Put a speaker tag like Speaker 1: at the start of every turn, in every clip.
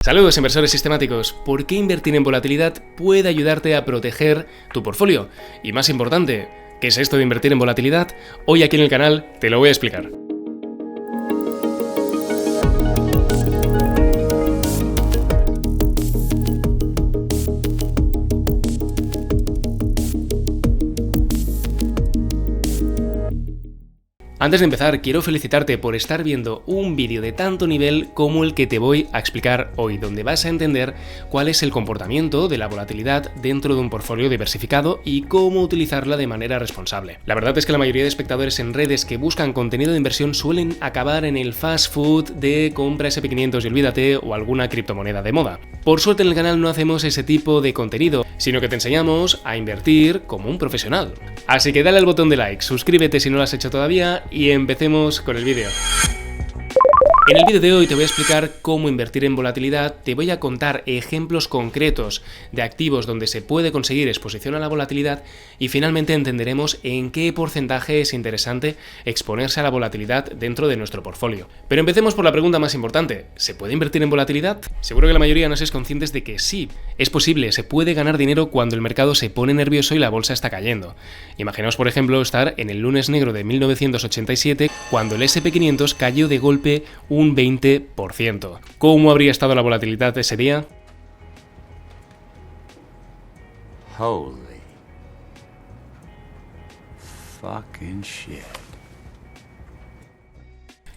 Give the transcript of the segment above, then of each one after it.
Speaker 1: Saludos inversores sistemáticos. ¿Por qué invertir en volatilidad puede ayudarte a proteger tu portfolio? Y más importante, ¿qué es esto de invertir en volatilidad? Hoy aquí en el canal te lo voy a explicar. Antes de empezar, quiero felicitarte por estar viendo un vídeo de tanto nivel como el que te voy a explicar hoy, donde vas a entender cuál es el comportamiento de la volatilidad dentro de un portfolio diversificado y cómo utilizarla de manera responsable. La verdad es que la mayoría de espectadores en redes que buscan contenido de inversión suelen acabar en el fast food de compra SP500 y olvídate o alguna criptomoneda de moda. Por suerte en el canal no hacemos ese tipo de contenido, sino que te enseñamos a invertir como un profesional. Así que dale al botón de like, suscríbete si no lo has hecho todavía y empecemos con el vídeo. En el vídeo de hoy te voy a explicar cómo invertir en volatilidad, te voy a contar ejemplos concretos de activos donde se puede conseguir exposición a la volatilidad y finalmente entenderemos en qué porcentaje es interesante exponerse a la volatilidad dentro de nuestro portfolio. Pero empecemos por la pregunta más importante, ¿se puede invertir en volatilidad? Seguro que la mayoría no sois conscientes de que sí, es posible, se puede ganar dinero cuando el mercado se pone nervioso y la bolsa está cayendo. Imaginaos por ejemplo estar en el lunes negro de 1987 cuando el SP500 cayó de golpe un 20%. ¿Cómo habría estado la volatilidad ese día?
Speaker 2: Holy fucking shit.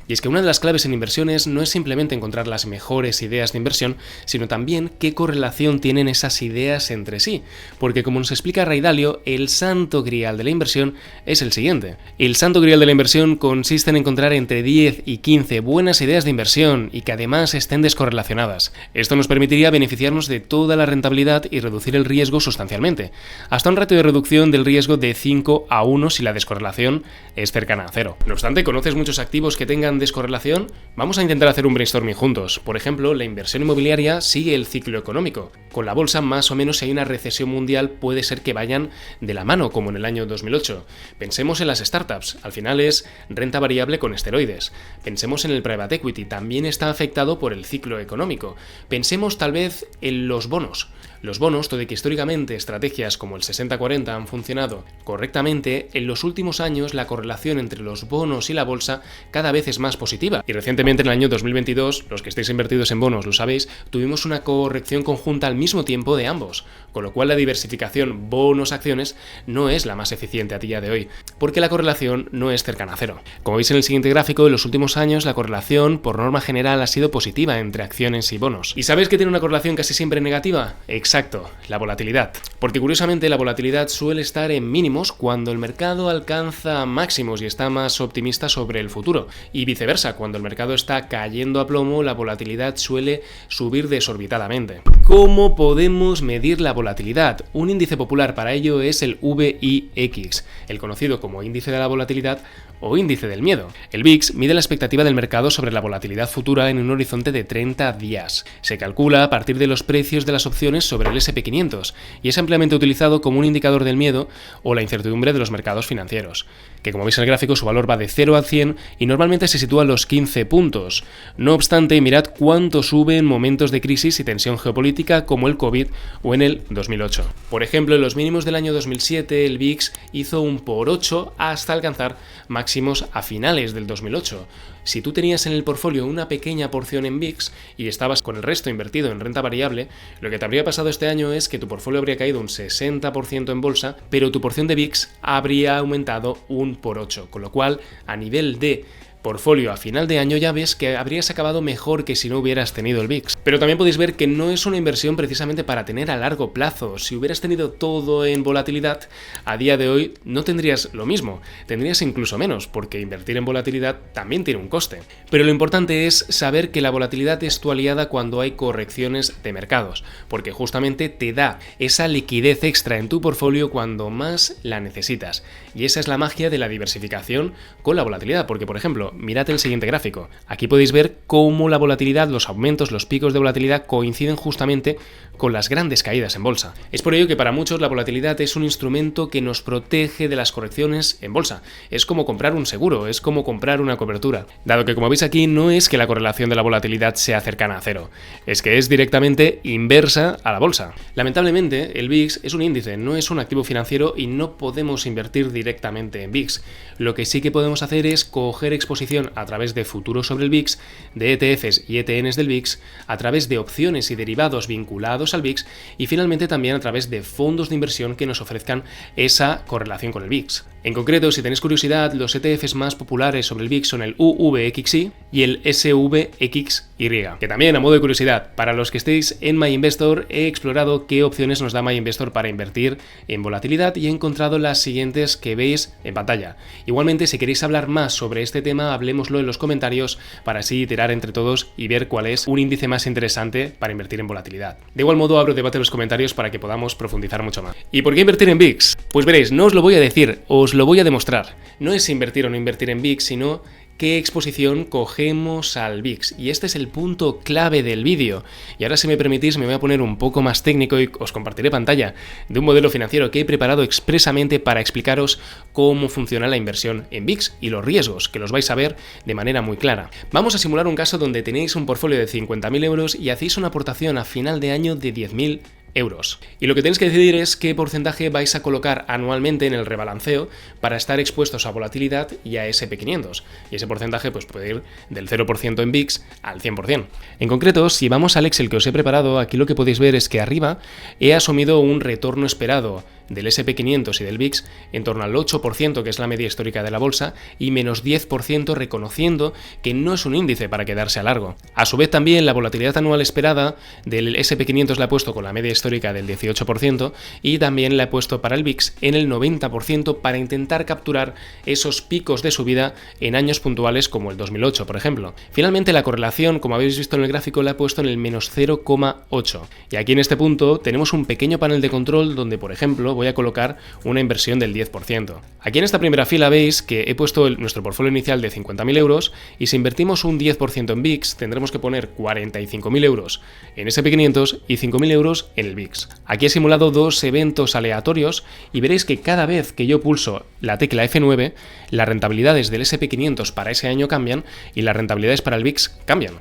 Speaker 1: Y es que una de las claves en inversiones no es simplemente encontrar las mejores ideas de inversión, sino también qué correlación tienen esas ideas entre sí. Porque como nos explica Ray Dalio, el santo grial de la inversión es el siguiente. El santo grial de la inversión consiste en encontrar entre 10 y 15 buenas ideas de inversión y que además estén descorrelacionadas. Esto nos permitiría beneficiarnos de toda la rentabilidad y reducir el riesgo sustancialmente, hasta un ratio de reducción del riesgo de 5-1 si la descorrelación es cercana a 0. No obstante, ¿conoces muchos activos que tengan descorrelación? Vamos a intentar hacer un brainstorming juntos. Por ejemplo, la inversión inmobiliaria sigue el ciclo económico. Con la bolsa, más o menos, si hay una recesión mundial, puede ser que vayan de la mano, como en el año 2008. Pensemos en las startups. Al final es renta variable con esteroides. Pensemos en el private equity. También está afectado por el ciclo económico. Pensemos tal vez en los bonos. Los bonos, todo y que históricamente estrategias como el 60-40 han funcionado correctamente, en los últimos años la correlación entre los bonos y la bolsa cada vez es más positiva. Y recientemente en el año 2022, los que estéis invertidos en bonos lo sabéis, tuvimos una corrección conjunta al mismo tiempo de ambos, con lo cual la diversificación bonos-acciones no es la más eficiente a día de hoy, porque la correlación no es cercana a cero. Como veis en el siguiente gráfico, en los últimos años la correlación por norma general ha sido positiva entre acciones y bonos. ¿Y sabéis que tiene una correlación casi siempre negativa? Exacto, la volatilidad. Porque curiosamente la volatilidad suele estar en mínimos cuando el mercado alcanza máximos y está más optimista sobre el futuro. Y viceversa, cuando el mercado está cayendo a plomo, la volatilidad suele subir desorbitadamente. ¿Cómo podemos medir la volatilidad? Un índice popular para ello es el VIX, el conocido como índice de la volatilidad o índice del miedo. El VIX mide la expectativa del mercado sobre la volatilidad futura en un horizonte de 30 días. Se calcula a partir de los precios de las opciones sobre el SP500 y es ampliamente utilizado como un indicador del miedo o la incertidumbre de los mercados financieros, que como veis en el gráfico su valor va de 0 a 100 y normalmente se sitúa a los 15 puntos. No obstante, mirad cuánto sube en momentos de crisis y tensión geopolítica como el COVID o en el 2008. Por ejemplo, en los mínimos del año 2007 el VIX hizo un por 8 hasta alcanzar máximos a finales del 2008. Si tú tenías en el portfolio una pequeña porción en VIX y estabas con el resto invertido en renta variable, lo que te habría pasado este año es que tu portfolio habría caído un 60% en bolsa, pero tu porción de VIX habría aumentado un por 8, con lo cual a nivel de portfolio a final de año ya ves que habrías acabado mejor que si no hubieras tenido el VIX. Pero también podéis ver que no es una inversión precisamente para tener a largo plazo. Si hubieras tenido todo en volatilidad, a día de hoy no tendrías lo mismo, tendrías incluso menos, porque invertir en volatilidad también tiene un coste. Pero lo importante es saber que la volatilidad es tu aliada cuando hay correcciones de mercados, porque justamente te da esa liquidez extra en tu portfolio cuando más la necesitas. Y esa es la magia de la diversificación con la volatilidad, porque por ejemplo, mirad el siguiente gráfico. Aquí podéis ver cómo la volatilidad, los aumentos, los picos de volatilidad coinciden justamente con las grandes caídas en bolsa. Es por ello que para muchos la volatilidad es un instrumento que nos protege de las correcciones en bolsa. Es como comprar un seguro, es como comprar una cobertura. Dado que, como veis aquí, no es que la correlación de la volatilidad sea cercana a cero, es que es directamente inversa a la bolsa. Lamentablemente, el VIX es un índice, no es un activo financiero y no podemos invertir directamente en VIX. Lo que sí que podemos hacer es coger exposición a través de futuros sobre el VIX, de ETFs y ETNs del VIX, a través de opciones y derivados vinculados al VIX y finalmente también a través de fondos de inversión que nos ofrezcan esa correlación con el VIX. En concreto, si tenéis curiosidad, los ETFs más populares sobre el VIX son el UVXY y el SVXY, que también, a modo de curiosidad, para los que estéis en MyInvestor, he explorado qué opciones nos da MyInvestor para invertir en volatilidad y he encontrado las siguientes que veis en pantalla. Igualmente, si queréis hablar más sobre este tema, hablemoslo en los comentarios para así iterar entre todos y ver cuál es un índice más interesante para invertir en volatilidad. De igual modo, abro debate en los comentarios para que podamos profundizar mucho más. ¿Y por qué invertir en VIX? Pues veréis, no os lo voy a decir, os lo voy a demostrar. No es invertir o no invertir en VIX, sino qué exposición cogemos al VIX. Y este es el punto clave del vídeo. Y ahora, si me permitís, me voy a poner un poco más técnico y os compartiré pantalla de un modelo financiero que he preparado expresamente para explicaros cómo funciona la inversión en VIX y los riesgos, que los vais a ver de manera muy clara. Vamos a simular un caso donde tenéis un portfolio de 50.000 euros y hacéis una aportación a final de año de 10.000 euros. Y lo que tenéis que decidir es qué porcentaje vais a colocar anualmente en el rebalanceo para estar expuestos a volatilidad y a SP500. Y ese porcentaje pues puede ir del 0% en VIX al 100%. En concreto, si vamos al Excel que os he preparado, aquí lo que podéis ver es que arriba he asumido un retorno esperado del SP500 y del VIX en torno al 8%, que es la media histórica de la bolsa, y menos 10% reconociendo que no es un índice para quedarse a largo. A su vez también la volatilidad anual esperada del SP500 la he puesto con la media histórica del 18% y también la he puesto para el VIX en el 90% para intentar capturar esos picos de subida en años puntuales como el 2008, por ejemplo. Finalmente la correlación, como habéis visto en el gráfico, la he puesto en el menos 0,8. Y aquí en este punto tenemos un pequeño panel de control donde, por ejemplo, voy a colocar una inversión del 10%. Aquí en esta primera fila veis que he puesto nuestro portfolio inicial de 50.000 euros y si invertimos un 10% en VIX tendremos que poner 45.000 euros en SP500 y 5.000 euros en el VIX. Aquí he simulado dos eventos aleatorios y veréis que cada vez que yo pulso la tecla F9, las rentabilidades del SP500 para ese año cambian y las rentabilidades para el VIX cambian.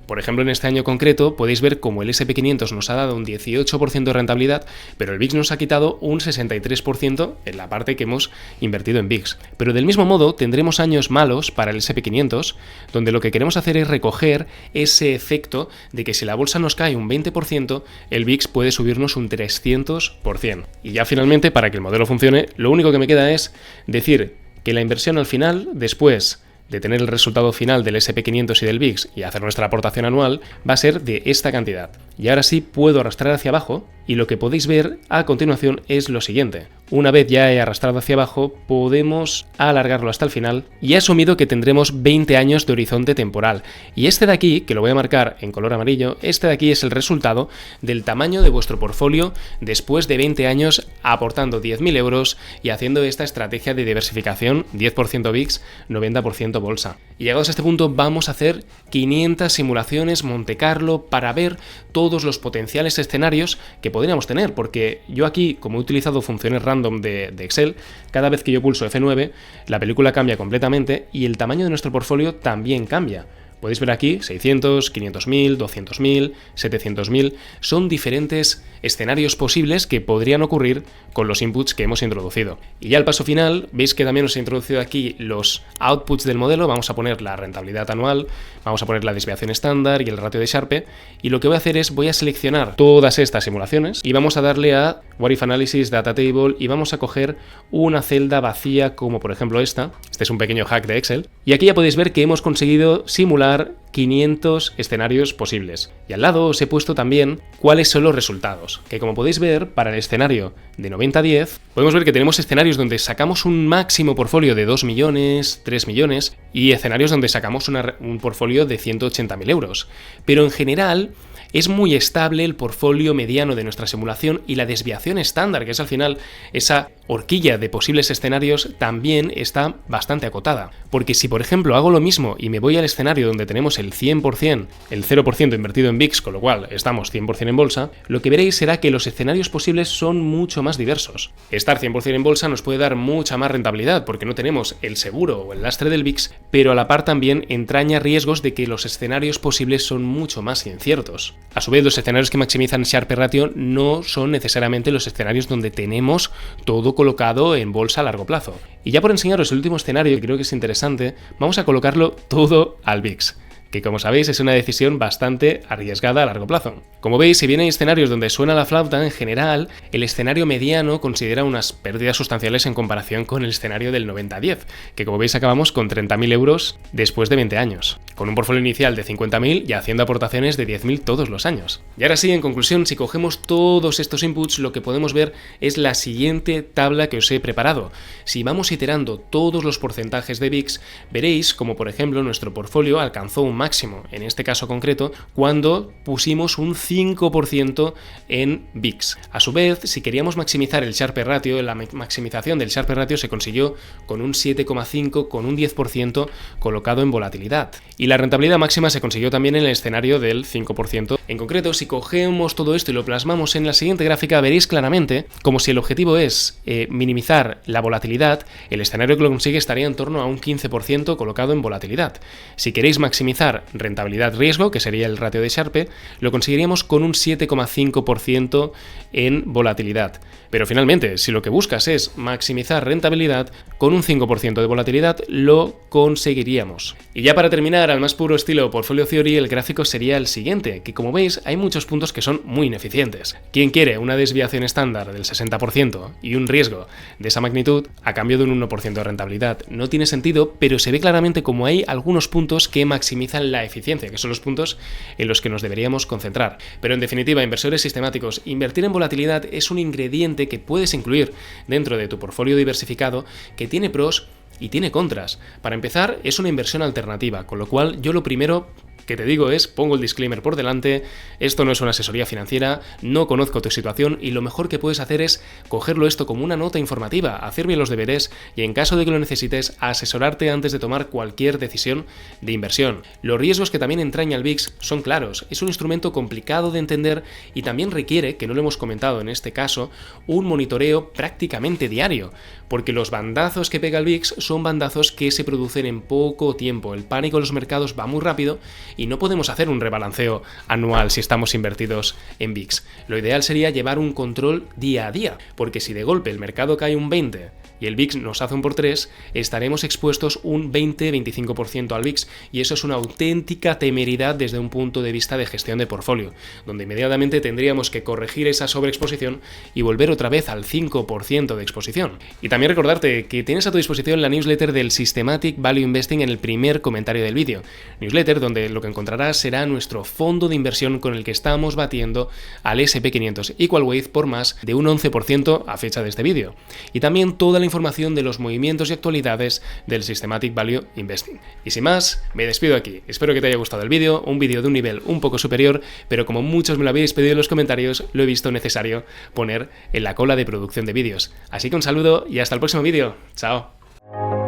Speaker 1: Por ejemplo, en este año concreto podéis ver cómo el SP500 nos ha dado un 18% de rentabilidad, pero el VIX nos ha quitado un 63% en la parte que hemos invertido en VIX. Pero del mismo modo tendremos años malos para el SP500, donde lo que queremos hacer es recoger ese efecto de que si la bolsa nos cae un 20%, el VIX puede subirnos un 300%. Y ya finalmente, para que el modelo funcione, lo único que me queda es decir que la inversión al final, después de tener el resultado final del SP500 y del VIX y hacer nuestra aportación anual, va a ser de esta cantidad. Y ahora sí puedo arrastrar hacia abajo y lo que podéis ver a continuación es lo siguiente. Una vez ya he arrastrado hacia abajo, podemos alargarlo hasta el final y he asumido que tendremos 20 años de horizonte temporal. Y este de aquí, que lo voy a marcar en color amarillo, este de aquí es el resultado del tamaño de vuestro portfolio después de 20 años aportando 10.000 euros y haciendo esta estrategia de diversificación, 10% VIX, 90% bolsa. Y llegados a este punto vamos a hacer 500 simulaciones Monte Carlo para ver todos los potenciales escenarios que podríamos tener, porque yo aquí, como he utilizado funciones random de Excel, cada vez que yo pulso F9, la película cambia completamente y el tamaño de nuestro portfolio también cambia. Podéis ver aquí 600, 500.000, 200.000, 700.000, son diferentes escenarios posibles que podrían ocurrir con los inputs que hemos introducido. Y ya al paso final, veis que también os he introducido aquí los outputs del modelo, vamos a poner la rentabilidad anual, vamos a poner la desviación estándar y el ratio de Sharpe, y lo que voy a hacer es, voy a seleccionar todas estas simulaciones y vamos a darle a What If Analysis, Data Table y vamos a coger una celda vacía como por ejemplo esta, este es un pequeño hack de Excel, y aquí ya podéis ver que hemos conseguido simular 500 escenarios posibles. Y al lado os he puesto también cuáles son los resultados, que como podéis ver, para el escenario de 90-10, podemos ver que tenemos escenarios donde sacamos un máximo portfolio de 2 millones, 3 millones, y escenarios donde sacamos un portfolio de 180.000 euros. Pero en general, Es muy estable el portfolio mediano de nuestra simulación y la desviación estándar, que es al final esa horquilla de posibles escenarios, también está bastante acotada. Porque si por ejemplo hago lo mismo y me voy al escenario donde tenemos el 100%, el 0% invertido en VIX, con lo cual estamos 100% en bolsa, lo que veréis será que los escenarios posibles son mucho más diversos. Estar 100% en bolsa nos puede dar mucha más rentabilidad porque no tenemos el seguro o el lastre del VIX, pero a la par también entraña riesgos de que los escenarios posibles son mucho más inciertos. A su vez, los escenarios que maximizan Sharpe Ratio no son necesariamente los escenarios donde tenemos todo colocado en bolsa a largo plazo. Y ya por enseñaros el último escenario, que creo que es interesante, vamos a colocarlo todo al VIX, que como sabéis es una decisión bastante arriesgada a largo plazo. Como veis, si bien hay escenarios donde suena la flauta, en general, el escenario mediano considera unas pérdidas sustanciales en comparación con el escenario del 90-10, que como veis acabamos con 30.000 euros después de 20 años, con un portfolio inicial de 50.000 y haciendo aportaciones de 10.000 todos los años. Y ahora sí, en conclusión, si cogemos todos estos inputs, lo que podemos ver es la siguiente tabla que os he preparado. Si vamos iterando todos los porcentajes de VIX, veréis como por ejemplo nuestro portfolio alcanzó un máximo, en este caso concreto, cuando pusimos un 5% en VIX. A su vez, si queríamos maximizar el Sharpe Ratio, la maximización del Sharpe Ratio se consiguió con un 7,5, con un 10% colocado en volatilidad. Y la rentabilidad máxima se consiguió también en el escenario del 5%. En concreto, si cogemos todo esto y lo plasmamos en la siguiente gráfica, veréis claramente como si el objetivo es minimizar la volatilidad, el escenario que lo consigue estaría en torno a un 15% colocado en volatilidad. Si queréis maximizar rentabilidad-riesgo, que sería el ratio de Sharpe, lo conseguiríamos con un 7,5% en volatilidad. Pero finalmente, si lo que buscas es maximizar rentabilidad, con un 5% de volatilidad lo conseguiríamos. Y ya para terminar, al más puro estilo Portfolio Theory, el gráfico sería el siguiente, que como veis hay muchos puntos que son muy ineficientes. ¿Quién quiere una desviación estándar del 60% y un riesgo de esa magnitud a cambio de un 1% de rentabilidad? No tiene sentido, pero se ve claramente como hay algunos puntos que maximizan la eficiencia, que son los puntos en los que nos deberíamos concentrar. Pero en definitiva, inversores sistemáticos, invertir en volatilidad es un ingrediente que puedes incluir dentro de tu portfolio diversificado que tiene pros y tiene contras. Para empezar, es una inversión alternativa, con lo cual yo lo primero que te digo es, pongo el disclaimer por delante, esto no es una asesoría financiera, no conozco tu situación y lo mejor que puedes hacer es cogerlo esto como una nota informativa, hacer bien los deberes y en caso de que lo necesites, asesorarte antes de tomar cualquier decisión de inversión. Los riesgos que también entraña el VIX son claros, es un instrumento complicado de entender y también requiere, que no lo hemos comentado en este caso, un monitoreo prácticamente diario, porque los bandazos que pega el VIX son bandazos que se producen en poco tiempo, el pánico en los mercados va muy rápido y no podemos hacer un rebalanceo anual si estamos invertidos en VIX. Lo ideal sería llevar un control día a día, porque si de golpe el mercado cae un 20% y el VIX nos hace un por 3, estaremos expuestos un 20-25% al VIX y eso es una auténtica temeridad desde un punto de vista de gestión de portfolio, donde inmediatamente tendríamos que corregir esa sobreexposición y volver otra vez al 5% de exposición. Y también recordarte que tienes a tu disposición la newsletter del Systematic Value Investing en el primer comentario del vídeo. Newsletter donde lo que encontrarás será nuestro fondo de inversión con el que estamos batiendo al S&P 500 Equal Weight por más de un 11% a fecha de este vídeo. Y también toda la información de los movimientos y actualidades del Systematic Value Investing. Y sin más, me despido aquí. Espero que te haya gustado el vídeo, un vídeo de un nivel un poco superior, pero como muchos me lo habéis pedido en los comentarios, lo he visto necesario poner en la cola de producción de vídeos. Así que un saludo y hasta el próximo vídeo. ¡Chao!